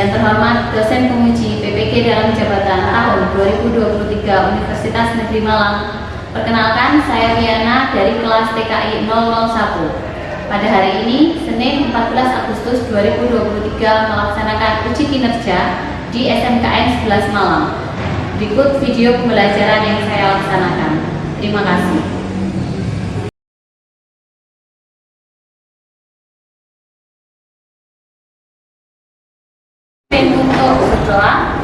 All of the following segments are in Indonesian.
Yang terhormat dosen penguji PPG dalam jabatan tahun 2023 Universitas Negeri Malang. Perkenalkan, saya Liana dari kelas TKI 001. Pada hari ini, Senin 14 Agustus 2023 melaksanakan uji kinerja di SMKN 11 Malang. Berikut video pembelajaran yang saya laksanakan. Terima kasih. Untuk berdoa.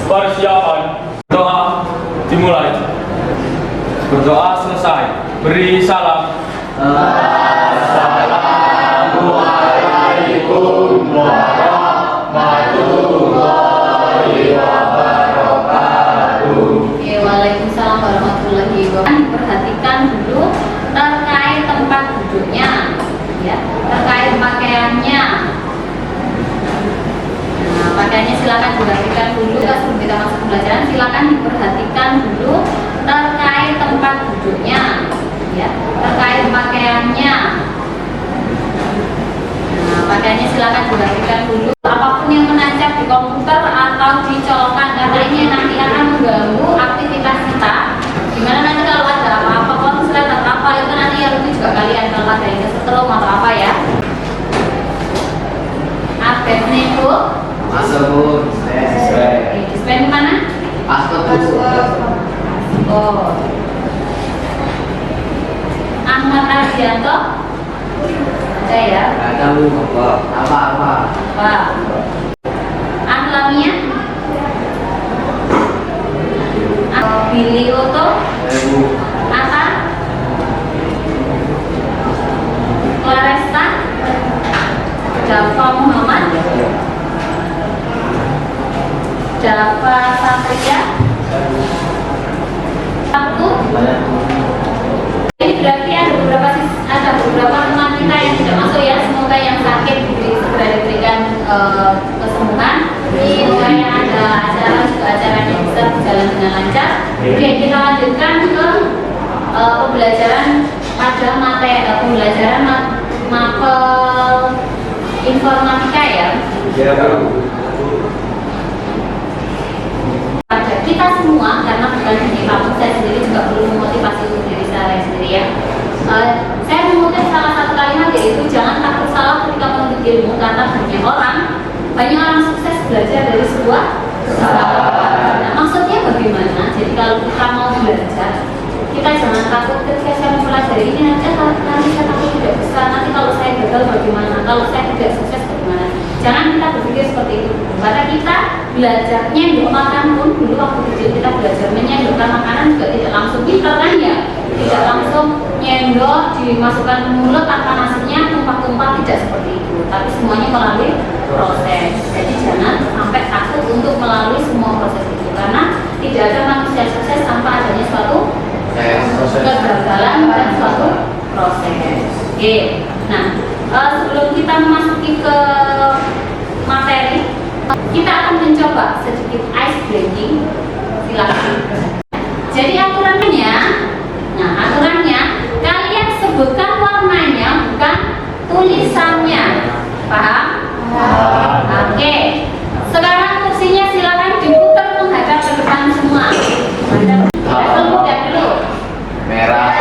Persiapan doa dimulai. Berdoa selesai. Beri salam. Assalamualaikum warahmatullahi wabarakatuh. Waalaikumsalam warahmatullahi wabarakatuh. Diperhatikan dulu terkait tempat duduknya, ya, terkait pakaiannya. Nah, pakaiannya silakan diperhatikan dulu. Sebelum kita masuk pembelajaran, silakan diperhatikan dulu terkait tempat duduknya, ya, terkait pakaiannya. Nah, pakaiannya silakan diperhatikan dulu. Apapun yang menancap di komputer atau dicolokkan, karena ini nanti akan mengganggu aktivitas kita. Gimana nanti kalau ada apa-apa, konslet atau apa itu nanti yang itu juga kalian kalau ada yang kesetrum atau apa ya. Absen itu masuk Bu, saya dispen mana? paspor Bu. Oh. Ahmad Ardianto ada ya? Ada Bu, apa? Pak Ahlamia Billy Oto Bu. Ata Claresta Java Muhammad Java Satria Aku. Ini berarti ada beberapa teman kita yang tidak masuk ya. Semoga yang sakit segera diberikan kesembuhan. Semoga yang ada acara juga acaranya bisa berjalan dengan lancar. Oke, kita lanjutkan ke pembelajaran pada materi pembelajaran mapel informatika ya. Pada kita semua, karena bukan hanya kamu, saya sendiri juga perlu memotivasi untuk diri saya sendiri ya. Saya mengutip salah satu kalimat, yaitu jangan takut salah ketika menuntut ilmu, karena banyak orang sukses belajar dari sebuah kesalahan. Nah, maksudnya bagaimana? Jadi kalau kita mau belajar, kita jangan takut ketika saya mempelajari ini nanti saya takut tidak bisa, nanti kalau saya gagal bagaimana, kalau saya tidak sukses bagaimana. Jangan kita berpikir seperti itu, karena kita belajarnya nyendok makan pun dulu waktu kecil kita belajar menyendokkan makanan juga tidak langsung pintar kan ya, tidak langsung nyendok dimasukkan ke mulut tanpa nasinya tumpah-tumpah, tidak seperti itu, tapi semuanya melalui proses. Jadi jangan sampai takut untuk melalui semua proses itu, karena tidak ada manusia sukses tanpa adanya suatu kegagalan dan suatu proses. Oke, nah sebelum kita memasuki ke materi, kita akan mencoba sedikit ice breaking. Silakan. Jadi aturannya, kalian sebutkan warnanya, bukan tulisannya. Paham? Oke. Sekarang kursinya silakan diputar menghadap ke depan semua. Mudah dulu. Merah,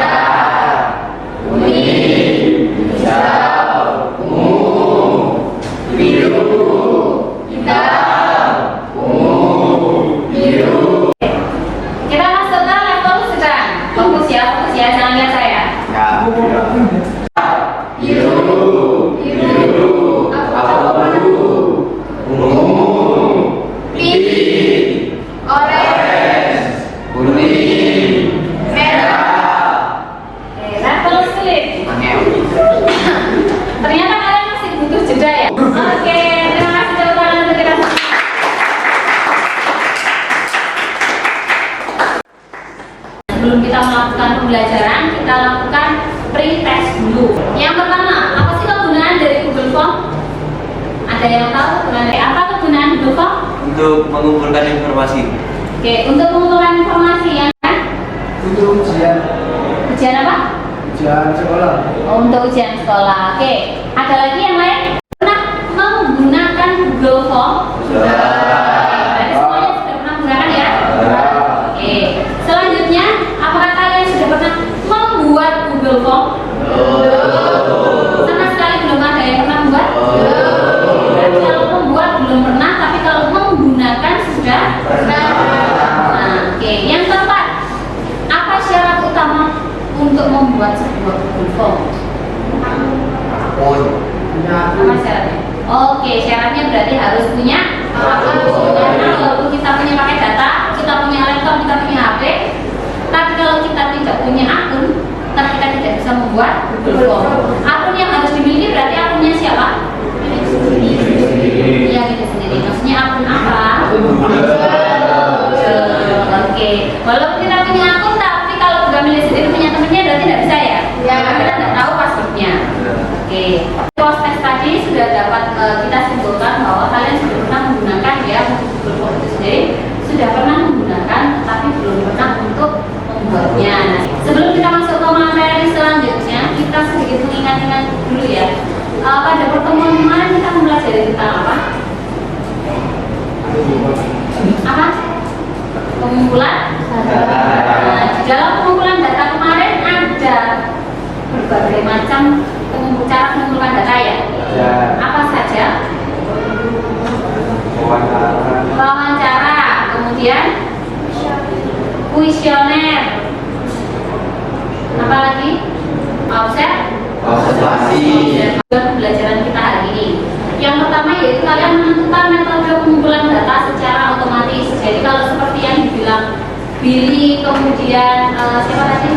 kuning, hijau, ungu, biru, hitam, ungu, biru. Kita masuk ke level sedang. Fokus ya, jangan lihat saya. Ya, biru, ungu, pink, Orange, kuning, merah. level sulit. Ternyata kalian masih butuh jeda ya. Oke, terima kasih jawaban untuk kita. Sebelum kita melakukan pembelajaran, kita lakukan pre-test dulu. Yang pertama, apa sih kegunaan dari Google Form? Ada yang tahu kegunaan dari apa kegunaan Google Form? Untuk mengumpulkan informasi. Oke, untuk mengumpulkan informasi ya kan? Untuk ujian apa? ujian sekolah. Untuk ujian sekolah. Oke, ada lagi yang lain? Pernah menggunakan Google Form Oke, syaratnya berarti harus punya karena kalau kita punya pakai data, kita punya laptop, kita punya HP. Tapi kalau kita tidak punya akun, tapi kita tidak bisa membuat Google Form. Akun yang harus dimiliki berarti akunnya siapa? Yang itu sendiri. Maksudnya akun apa? Oke. Walaupun kita punya akun, tapi kalau bukan milik sendiri punya temennya, berarti tidak bisa ya? Karena kita tidak tahu passwordnya. Oke. Proses tadi sudah dapat kita simpulkan bahwa kalian sudah pernah menggunakan ya Google Form itu sendiri, sudah pernah menggunakan, tapi belum pernah untuk membuatnya. Nah, sebelum kita masuk ke materi selanjutnya, kita sedikit mengingat-ingat dulu ya. Pada pertemuan kemarin kita mempelajari tentang apa? Apa? Pengumpulan data. Nah, di dalam pengumpulan data kemarin ada berbagai macam cara mengumpulkan data ya. Apa saja? Wawancara, kemudian kuesioner, apa lagi? Observasi. Pembelajaran kita hari ini. Yang pertama yaitu kalian menentukan metode pengumpulan data secara otomatis. Jadi kalau seperti yang dibilang Billy, kemudian siapa tadi?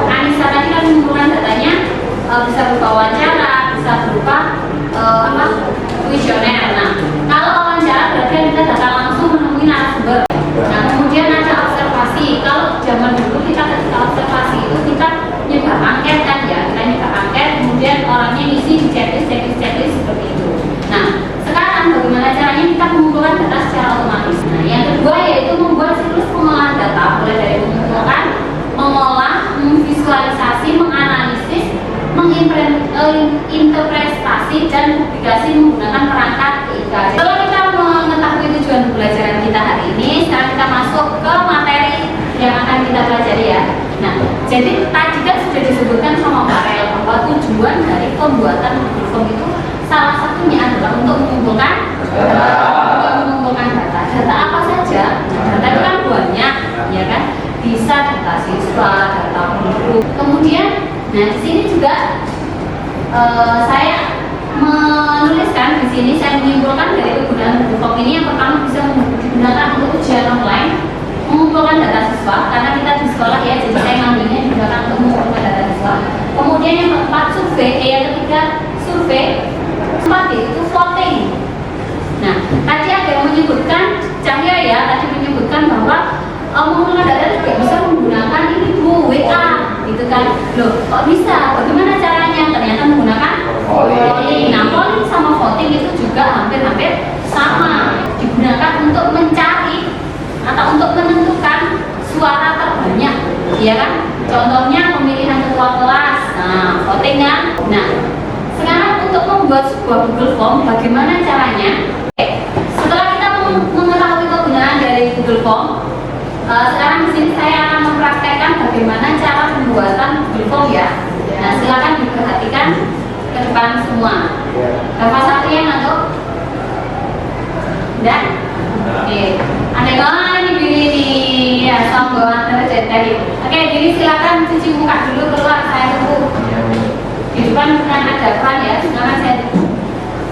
Anissa tadi kan mengumpulkan datanya bisa berupa wawancara, bisa berupa kuesioner. Nah, kalau wawancara berarti kita data langsung menemui narasumber. Nah, kemudian ada observasi. Kalau zaman dulu kita ketika observasi itu kita nyebar angket kan ya, kita nyebar angket, kemudian orangnya ngisi di checklist seperti itu. Nah, sekarang bagaimana caranya kita mengumpulkan data secara otomatis? Nah, yang kedua yaitu membuat siklus pengolahan data, mulai dari mengumpulkan, mengolah, memvisualisasi, menganalisis, menginterpretasi dan publikasi menggunakan perangkat TIK. Kalau kita mengetahui tujuan pembelajaran kita hari ini, sekarang kita masuk ke materi yang akan kita pelajari ya. Nah, jadi tadi kan sudah disebutkan sama Mbak Rel bahwa tujuan dari pembuatan Google Form itu salah satunya adalah untuk mengumpulkan data. Data apa saja? Nah, data itu kan banyak, ya kan? Bisa data siswa, data penduduk. Kemudian, nah di sini juga saya menuliskan di sini saya menyimpulkan dari kegunaan Google Form ini yang pertama bisa digunakan untuk ujian online, mengumpulkan data siswa karena kita di sekolah ya, jadi saya ngambilnya digunakan untuk mengumpulkan data siswa. Kemudian yang keempat survei, yang ketiga survei, keempat itu voting. Nah, tadi ada yang menyebutkan Cahya ya, tadi menyebutkan bahwa mengumpulkan data itu tidak bisa menggunakan ini Bu, WA gitu kan. Loh, kok bisa? Bagaimana caranya? Ternyata menggunakan polling. Nah, polling sama voting itu juga hampir-hampir sama, digunakan untuk mencari atau untuk menentukan suara terbanyak, ya kan? Contohnya pemilihan ketua kelas, nah voting kan. Nah, sekarang untuk membuat sebuah Google Form, bagaimana caranya? Setelah kita mengetahui kegunaan dari Google Form, sekarang di sini saya akan mempraktekkan bagaimana cara pembuatan Google Form ya. Nah, silakan diperhatikan ke depan semua. Bapak Satria ngantuk? Udah? Oke. Ada yang ini Billy nih, ya sombongan terus tadi. Oke, jadi silakan cuci muka dulu keluar, saya tunggu. Di depan bukan ada peran ya, silakan saya tunggu.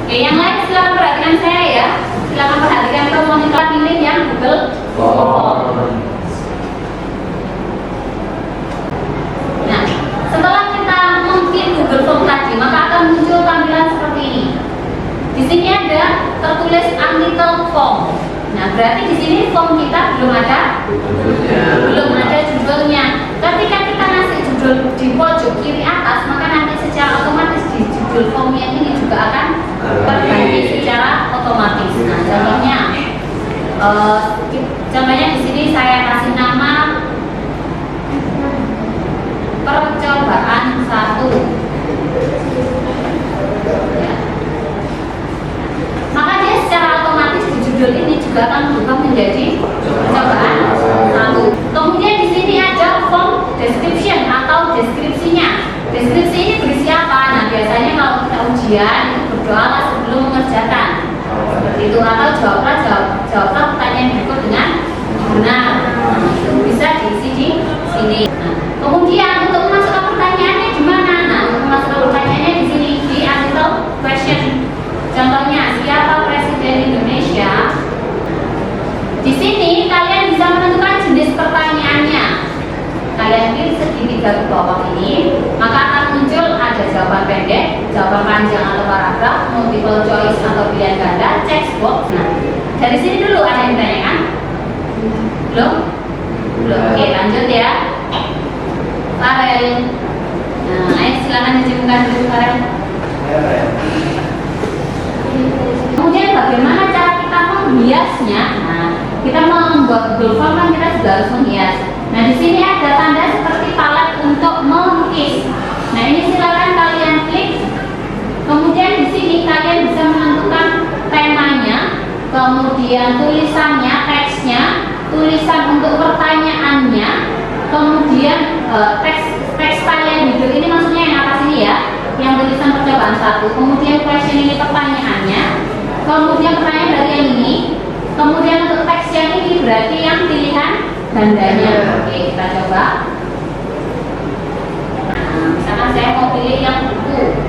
Oke, yang lain silakan perhatikan saya ya. Silakan perhatikan ke monitor pilih yang Google Form. Nah, setelah kita mungkin Google Form tadi, maka akan muncul tampilan seperti ini. Di sini ada tertulis untitled form. Nah, berarti di sini form kita belum ada judulnya. Ketika kita ngasih judul di pojok kiri atas, maka nanti secara otomatis di judul formnya ini juga akan terganti secara otomatis. Nah, contohnya di sini saya kasih nama percobaan 1. Ya. Maka dia secara otomatis di judul ini juga akan berubah menjadi percobaan 1. Kemudian di sini ada form description atau deskripsinya. Deskripsi ini berisi apa? Nah, biasanya kalau kita ujian itu berdoalah sebelum mengerjakan. Seperti itu, atau jawablah pertanyaan berikut dengan benar. Itu bisa diisi di sini. Nah, kemudian untuk memasukkan pertanyaannya gimana? Nah, untuk memasukkan pertanyaannya di sini di artikel question. Contohnya, siapa paragraf, multiple choice atau pilihan ganda, check box. Nah, dari sini dulu ada yang ditanyakan? Belum? Belum. Oke, lanjut ya. Farel. Nah, ayo silakan dijelaskan dulu Farel. Kemudian bagaimana cara kita menghiasnya? Nah, kita membuat Google Form kan kita juga harus menghias. Nah, di sini ada tanda seperti palet untuk melukis. Nah, ini silakan kalian klik. Kemudian di sini kalian bisa menentukan temanya, kemudian tulisannya, teksnya, tulisan untuk pertanyaannya, kemudian teks kalian hidup ini maksudnya yang atas ini ya, yang tulisan percobaan 1, kemudian question ini pertanyaannya, kemudian pertanyaan dari yang ini, kemudian untuk teks yang ini berarti yang pilihan gandanya. Oke, kita coba. Nah, misalkan saya mau pilih yang buku,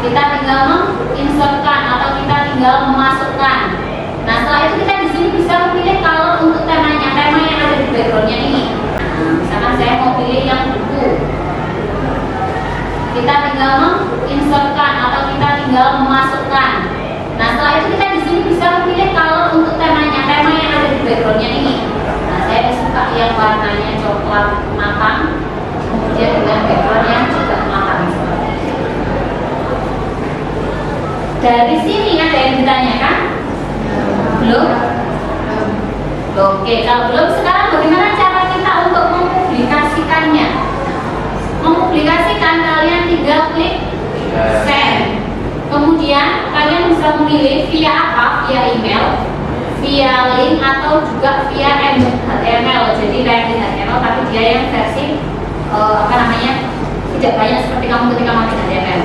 kita tinggal menginsertkan atau kita tinggal memasukkan. Nah, setelah itu kita di sini bisa memilih color untuk temanya, tema yang ada di backgroundnya ini. Nah, misalkan saya mau pilih yang buku, kita tinggal menginsertkan atau kita tinggal memasukkan. Nah, setelah itu kita di sini bisa memilih color untuk temanya, tema yang ada di backgroundnya ini. Nah, saya suka yang warnanya coklat matang, kemudian dengan background yang juga matang. Dari sini ada yang ditanyakan? Belum? Oke, kalau belum, sekarang bagaimana cara kita untuk mempublikasikannya? Mempublikasikan, kalian tinggal klik send. Kemudian kalian bisa memilih via apa? Via email, via link, atau juga via HTML. Jadi kayak di HTML, tapi dia yang versi tidak banyak seperti kamu ketika pakai HTML.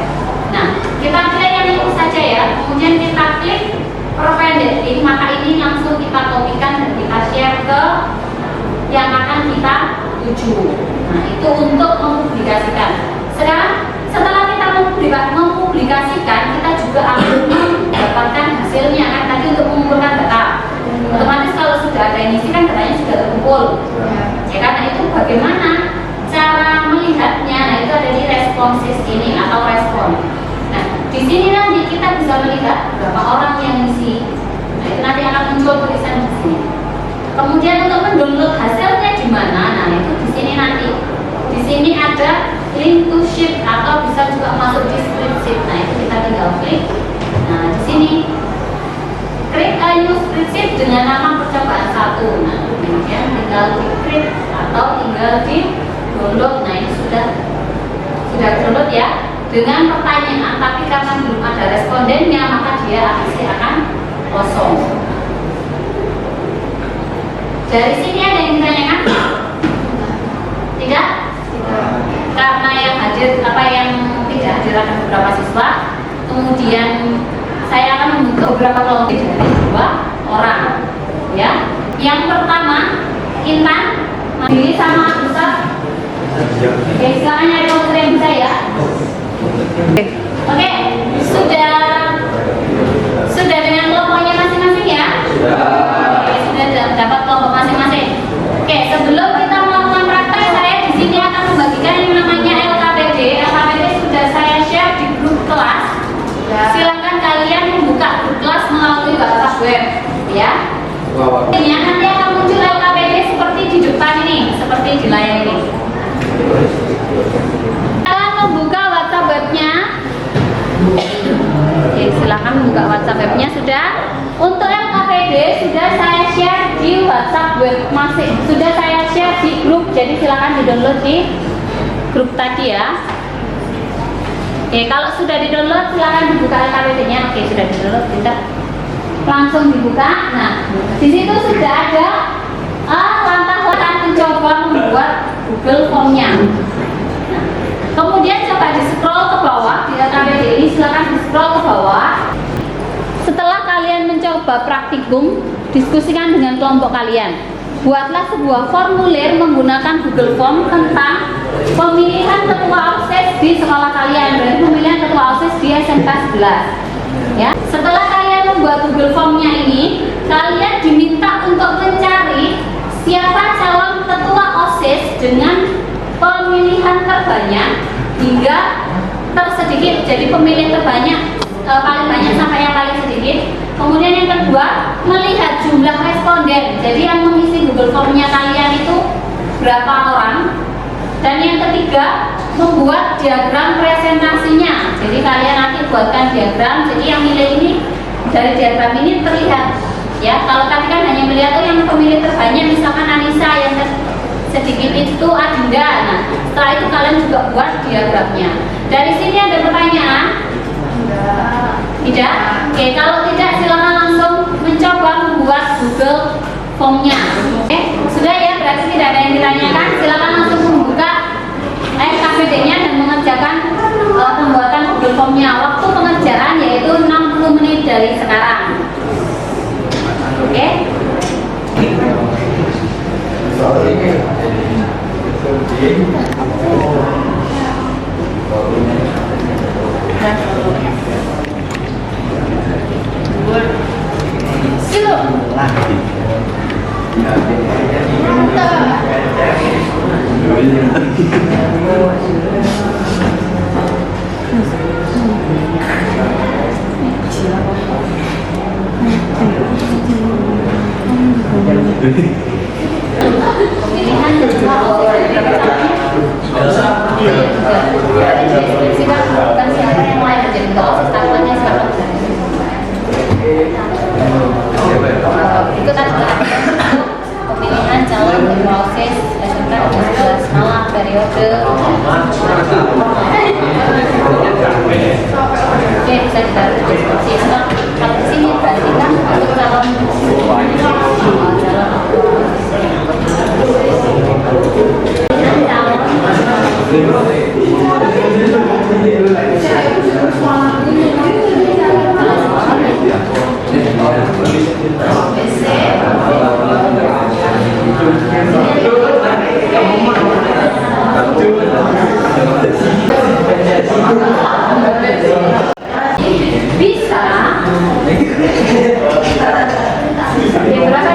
Nah, kita pilih yang itu saja ya. Kemudian kita klik perpendek link, maka ini langsung kita kopikan dan kita share ke yang akan kita tuju. Nah, itu untuk mempublikasikan. Sekarang setelah kita mempublikasikan, kita juga akan mendapatkan hasilnya kan, tadi untuk mengumpulkan data. Otomatis kalau sudah ada yang isi kan datanya sudah terkumpul. Ya, karena itu bagaimana cara melihatnya? Nah, itu ada di responses ini atau respon. Nah, di sini nanti kita bisa melihat berapa orang yang isi. Nah, itu nanti akan muncul tulisan di sini. Kemudian untuk mendownload hasilnya di mana? Nah, itu di sini nanti. Di sini ada link to sheet atau bisa juga masuk di spreadsheet. Nah, itu kita tinggal klik. Nah, di sini create a new spreadsheet dengan nama percobaan 1. Nah, kemudian tinggal di create atau tinggal di download. Nah, ini sudah download ya, dengan pertanyaan, tapi karena belum ada respondennya maka dia pasti akan kosong. Dari sini ada yang ditanyakan? Tidak? Karena yang hadir yang tidak hadir akan beberapa siswa. Kemudian saya akan membentuk beberapa kelompok dari 2 orang. Ya, yang pertama Intan, Mandiri sama Ustaz. Oke, silakan nyari komputer yang bisa ya. Oke, sudah dengan kelompoknya masing-masing ya? Oke, sudah dapat kelompok masing-masing. Oke, sebelum kita melakukan praktek, saya di sini akan membagikan yang namanya LKPD. LKPD sudah saya share di grup kelas. Silakan kalian membuka grup kelas melalui WhatsApp web, ya. Nanti akan muncul LKPD seperti di depan ini, seperti di layar ini. Kalian membuka WhatsApp webnya. Oke, silakan membuka WhatsApp webnya sudah. Untuk LKPD sudah saya share di WhatsApp web sudah saya share di grup. Jadi silakan di-download di grup tadi ya. Oke, kalau sudah di-download silakan dibuka LKPD-nya. Oke, sudah di-download, tidak langsung dibuka. Nah, di situ sudah ada langkah-langkah mencoba membuat Google Form-nya. Nah, kemudian coba di-scroll ke bawah di LKPD ini, silakan di-scroll ke bawah. Setelah kalian mencoba praktikum, diskusikan dengan kelompok kalian. Buatlah sebuah formulir menggunakan Google Form tentang pemilihan ketua OSIS di sekolah kalian. Berarti pemilihan ketua OSIS di SMK 11. Ya. Setelah kalian membuat Google Form-nya ini, kalian diminta untuk mencari siapa calon ketua OSIS dengan pemilihan terbanyak hingga tersedikit, jadi pemilih terbanyak, paling banyak sampai yang paling sedikit. Kemudian yang kedua, melihat jumlah responden, jadi yang mengisi Google Form-nya kalian itu berapa orang. Dan yang ketiga, membuat diagram presentasinya, jadi kalian nanti buatkan diagram, jadi yang milih ini dari diagram ini terlihat ya. Kalau tadi kan hanya melihat yang pemilih terbanyak, misalkan Anissa, yang sedikit itu Adinda. Nah, setelah itu kalian juga buat diagramnya. Dari sini ada pertanyaan? Tidak? Oke, kalau tidak silakan langsung mencoba membuat Google Form-nya. Oke, sudah ya, berarti tidak ada yang ditanyakan. Silakan langsung membuka KPD-nya dan mengerjakan pembuatan Google Form-nya. Waktu pengerjaan yaitu 60 menit dari sekarang. Oke? Pemilihan jumlah bukan siapa yang lain menjadi ketua taruhannya siapa itu kan pemilihan calon ketua OSIS SMK 12 malam periode. Oke, bisa ditaruh di deskripsi. Kalau di sini berarti kan untuk calon bisa berapa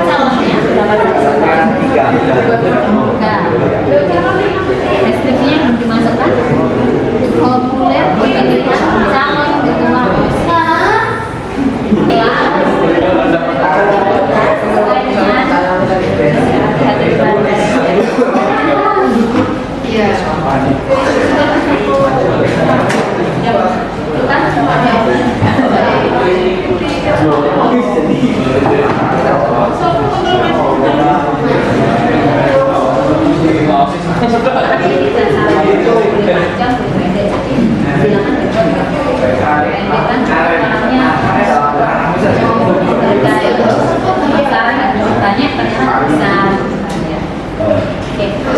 calonnya? Deskripsinya belum dimasukkan. Formulir pemilihan calon ketua OSIS sesuai dengan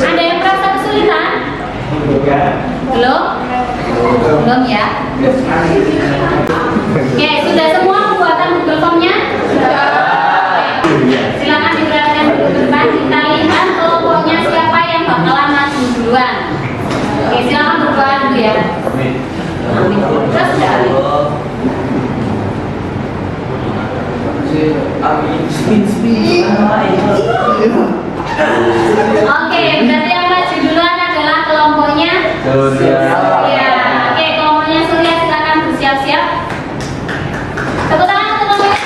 ada yang merasa kesulitan? Belum? Belum ya? Oke, sudah semua pembuatan Google Form-nya? Silakan diperhatikan dulu ke depan. Kita lihat kelompoknya siapa yang bakalan maju duluan. Oke, silakan berdoa dulu ya. Terus sudah. Oke, berarti yang maju duluan adalah kelompoknya Surya. Oke, kelompoknya Surya silakan bersiap-siap. Tepuk tangan untuk kelompoknya.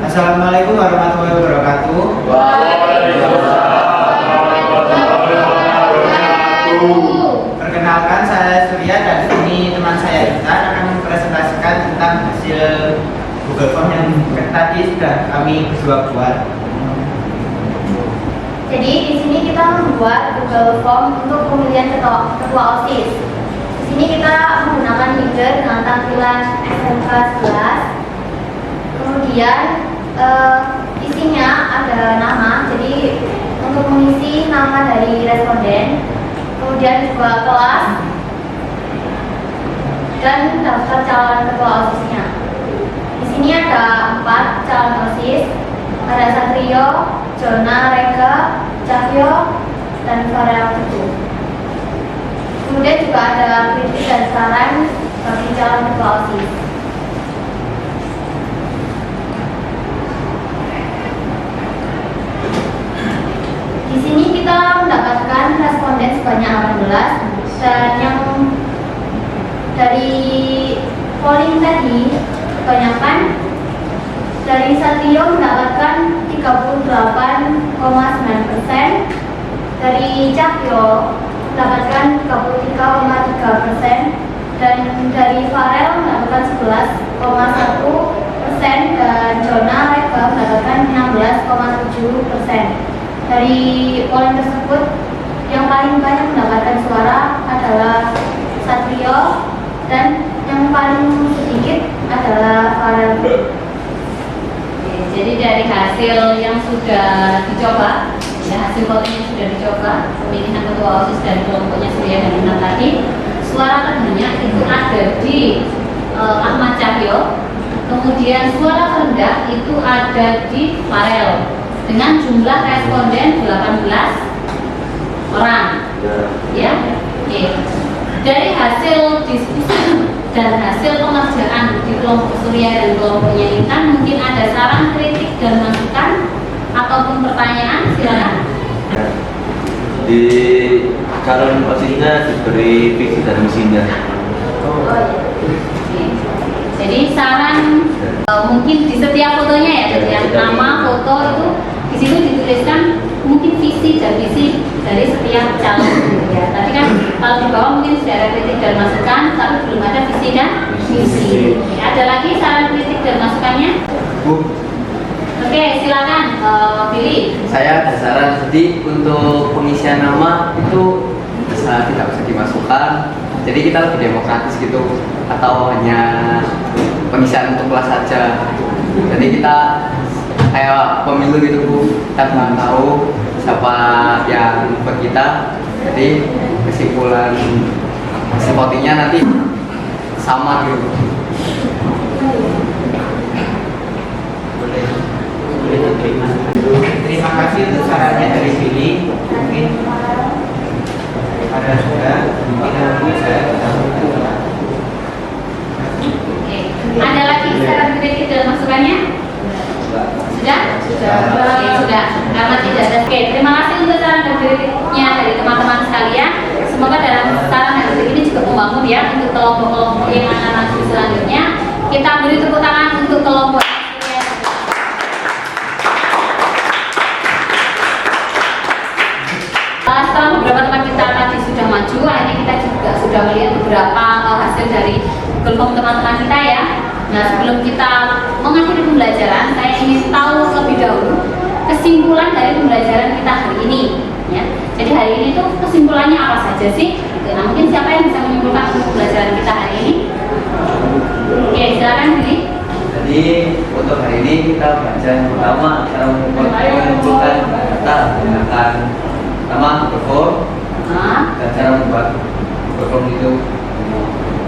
Assalamualaikum warahmatullahi wabarakatuh. Perkenalkan, saya Surya dan ini teman saya Ita akan mempresentasikan tentang hasil Google Form yang tadi sudah kami berdua buat. Jadi di sini kita membuat Google Form untuk pemilihan ketua OSIS. Di sini kita menggunakan header dengan tampilan SMK 11. Kemudian isinya ada nama, jadi untuk mengisi nama dari responden, kemudian juga kelas dan daftar calon ketua OSIS-nya. Di sini ada 4 calon OSIS, ada Satrio, Jona, Rega, Cahyo, dan Farel Teguh. Kemudian juga ada kritik dan saran bagi calon ketua OSIS. Di sini kita mendapatkan responden sebanyak 18 dan yang dari polling tadi kebanyakan dari Satrio mendapatkan 38,9%, dari Cahyo mendapatkan 33,3%, dan dari Farel mendapatkan 11,1%, dan Jona Rega mendapatkan 16,7%. Dari polling tersebut yang paling banyak mendapatkan suara adalah Satrio dan yang paling sedikit adalah Farel. Jadi dari hasil yang sudah dicoba, ya hasil voting yang sudah dicoba, pemilihan ketua OSIS dan kelompoknya Surya dan Intan tadi, suara terbanyak itu ada di Ahmad Cahyo, kemudian suara terendah itu ada di Farel dengan jumlah responden 18 orang, ya. Oke. Dari hasil diskusi dan hasil pengerjaan di kelompok Surya dan kelompoknya Intan, mungkin ada saran, kritik, dan masukan ataupun pertanyaan, silakan. Di calon OSISnya diberi visi dan misinya. Oh, iya. Oke. Jadi saran mungkin di setiap fotonya ya, setiap nama foto itu di situ dituliskan mungkin visi dan misi dari setiap calon ya. Tadi kan kalau di bawah mungkin sudah ada kritik dan masukan, tapi belum ada visi dan misi. Ada lagi saran, kritik, dan masukannya? Bu, Oke, silakan Billy. Saya ada saran, jadi untuk pengisian nama itu tidak bisa dimasukkan, jadi kita lebih demokratis gitu, atau hanya pengisian untuk kelas saja. Jadi kita kayak pemilu gitu Bu, kita nggak tahu siapa yang buat kita, jadi kesimpulan hasil votingnya nanti sama gitu. Boleh diterima. Terima kasih untuk sarannya dari Billy. Mungkin ada sudah mungkin saya Oke. Ada lagi saran, kritik, dan masukannya? Sudah? Oke, sudah. Karena tidak ada. Oke, terima kasih untuk saran dan kritiknya dari teman-teman sekalian. Semoga dalam saran dan kritik ini juga membangun ya untuk kelompok-kelompok yang akan maju selanjutnya. Kita beri tepuk tangan untuk kelompok. Setelah beberapa teman kita tadi sudah maju, akhirnya kita juga sudah melihat beberapa hasil dari Google Form teman-teman kita ya. Nah, sebelum kita mengakhiri pembelajaran, saya ingin tahu lebih dahulu kesimpulan dari pembelajaran kita hari ini ya. Jadi hari ini tuh kesimpulannya apa saja sih? Nah, mungkin siapa yang bisa menyimpulkan pembelajaran kita hari ini? Oke, silakan Billy. Jadi untuk hari ini kita belajar yang pertama cara mengumpulkan data menggunakan pertama Google Form dan cara membuat Google Form itu.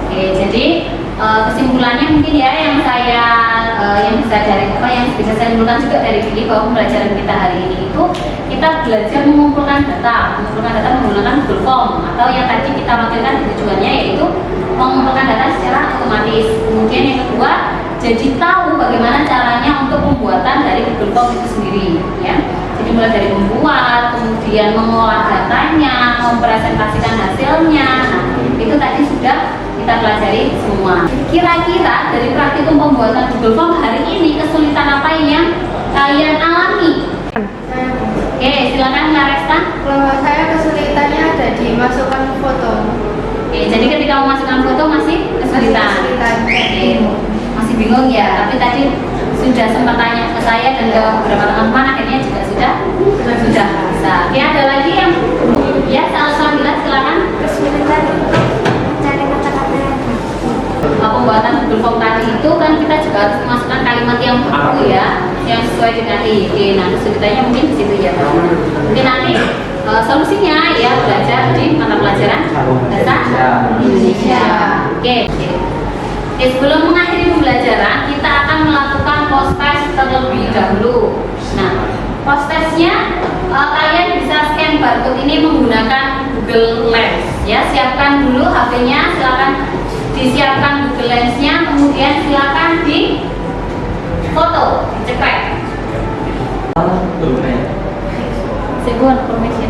Oke, jadi kesimpulannya mungkin ya yang saya yang bisa saya simpulkan juga dari Billy bahwa pembelajaran kita hari ini itu kita belajar mengumpulkan data menggunakan Google Form atau yang tadi kita wakilkan tujuannya yaitu mengumpulkan data secara otomatis. Kemudian yang kedua, jadi tahu bagaimana caranya untuk pembuatan dari Google Form itu sendiri ya. Jadi mulai dari membuat, kemudian mengolah datanya, mempresentasikan hasilnya. Nah, itu tadi sudah kita pelajari semua. Kira-kira dari praktikum pembuatan Google Form hari ini kesulitan apa yang kalian alami? Oke, silakan Laresta. Kalau saya kesulitannya ada di masukkan foto. Oke, jadi ketika memasukkan foto masih kesulitan. Oke, masih bingung ya. Tapi tadi sudah sempat tanya ke saya dan ke beberapa teman-teman, akhirnya juga sudah bisa. Oke, ada lagi yang ya Salsabila, silakan. Kesulitan mencari kata-kata Pembuatan Google Form tadi itu kan kita juga harus memasukkan kalimat yang baku ya, yang sesuai dengan IG. Nah, kesulitannya mungkin di situ ya. Mungkin nanti solusinya ya belajar di mata pelajaran bahasa Indonesia. Oke. Sebelum mengakhiri pembelajaran, kita akan melakukan post test terlebih dahulu. Nah, post testnya kalian bisa scan barcode ini menggunakan Google Lens. Ya, siapkan dulu HP-nya, silakan disiapkan Google Lens-nya, kemudian silakan di foto, dicekrek. Sebuah informasi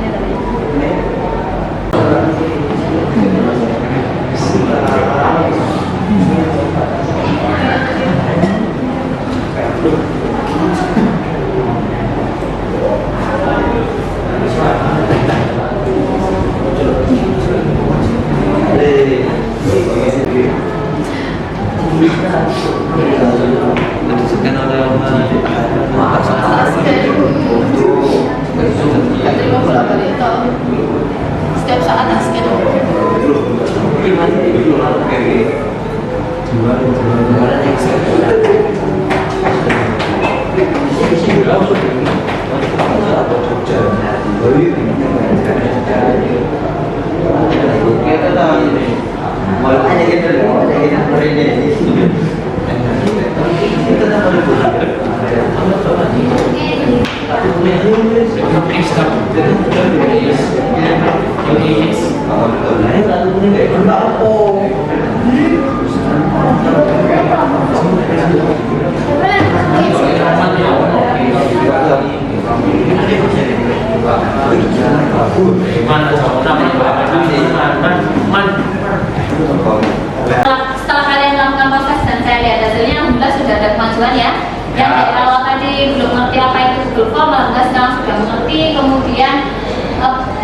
Setelah kalian melakukan proses dan saya lihat hasilnya, alhamdulillah sudah ada kemajuan ya. Yang dari awal tadi belum mengerti apa itu Google Form, alhamdulillah sekarang sudah mengerti. Kemudian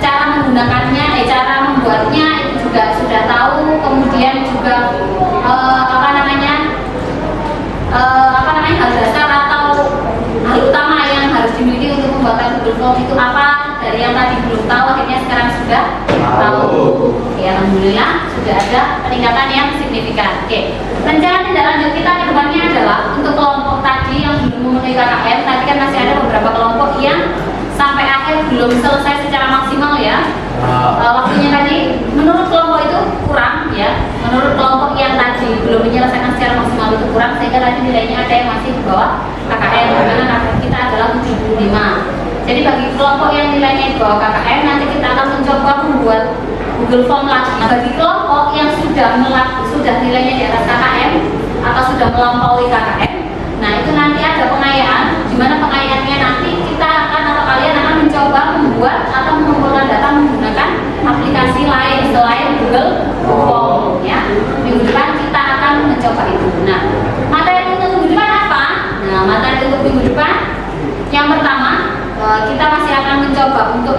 cara menggunakannya, cara membuatnya itu juga sudah tahu. Kemudian juga hal dasar atau hal utama yang harus dimiliki untuk membuat Google Form itu apa. Dari yang tadi belum tahu, akhirnya sekarang sudah tahu. Ya, alhamdulillah sudah ada peningkatan yang signifikan. Oke, rencana tindak lanjut kita ke depannya adalah untuk kelompok tadi yang belum memenuhi KKN. Tadi kan masih ada beberapa kelompok yang sampai akhir belum selesai secara maksimal ya. Waktunya tadi menurut kelompok itu kurang ya. Menurut kelompok yang tadi belum menyelesaikan secara maksimal itu kurang, sehingga tadi nilainya ada yang masih di bawah KKN, karena KKN kita adalah 75. Jadi bagi kelompok yang nilainya di bawah KKN, nanti kita akan mencoba membuat Google Form lagi. Nah, bagi kelompok yang sudah nilainya di atas KKN atau sudah melampaui KKN, nah itu nanti ada pengayaan, di mana pengayaannya nanti kita akan atau kalian akan mencoba membuat atau mengumpulkan data menggunakan aplikasi lain selain Google Form ya. Minggu depan kita akan mencoba itu. Nah, materi untuk minggu depan apa? Nah, materi untuk minggu depan yang pertama, kita masih akan mencoba untuk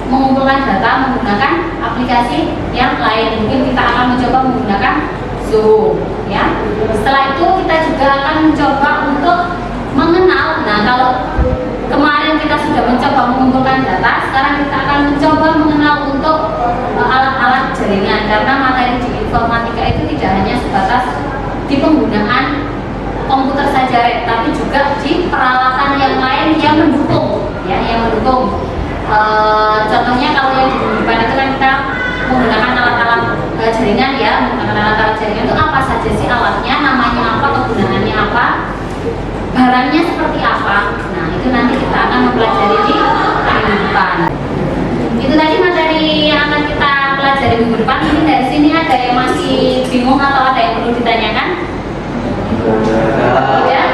mengumpulkan data menggunakan aplikasi yang lain. Mungkin kita akan mencoba menggunakan Zoom ya. Setelah itu kita juga akan mencoba untuk mengenal. Nah, kalau kemarin kita sudah mencoba mengumpulkan data, sekarang kita akan mencoba mengenal untuk alat-alat jaringan, karena materi di informatika itu tidak hanya sebatas di penggunaan komputer saja, tapi juga di peralatan yang lain yang mendukung ya, yang mendukung. Contohnya kalau yang di depan itu kan kita menggunakan alat-alat jaringan ya, menggunakan alat-alat jaringan itu apa saja sih alatnya, namanya apa, kegunaannya apa, barangnya seperti apa. Nah, itu nanti kita akan mempelajari di minggu depan. Itu tadi materi yang akan kita pelajari minggu depan. Ini dari sini ada yang masih bingung atau ada yang perlu ditanyakan? Tidak?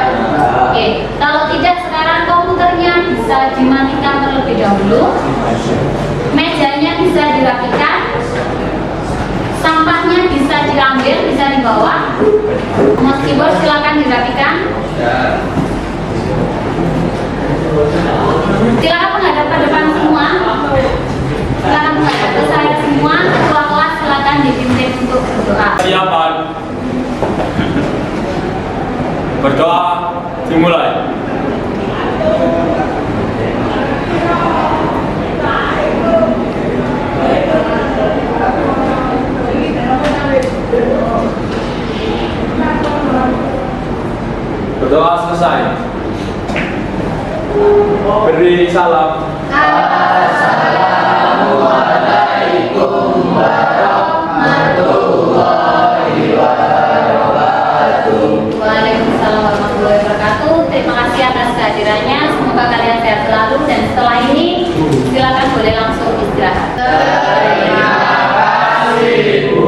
Oke, kalau tidak sekarang komputernya bisa dimatikan terlebih dahulu, mejanya bisa dirapikan, sampahnya bisa diambil, bisa dibawa, mouse keyboard silakan dirapikan. Silakan menghadap ke depan semua, silakan menghadap ke saya semua. Ketua kelas silakan dipimpin untuk berdoa. Persiapan. Berdoa dimulai. Berdoa selesai. Beri salam. Assalamualaikum warahmatullahi wabarakatuh. Waalaikumsalam warahmatullahi wabarakatuh. Terima kasih atas kehadirannya. Semoga kalian sehat selalu, dan setelah ini silakan boleh langsung istirahat. Terima kasih, Bu.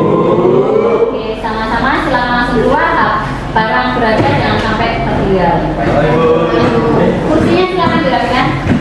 Oke, sama-sama silakan langsung keluar. Barang berada jangan sampai tertinggal. Kursinya silakan dirapikan.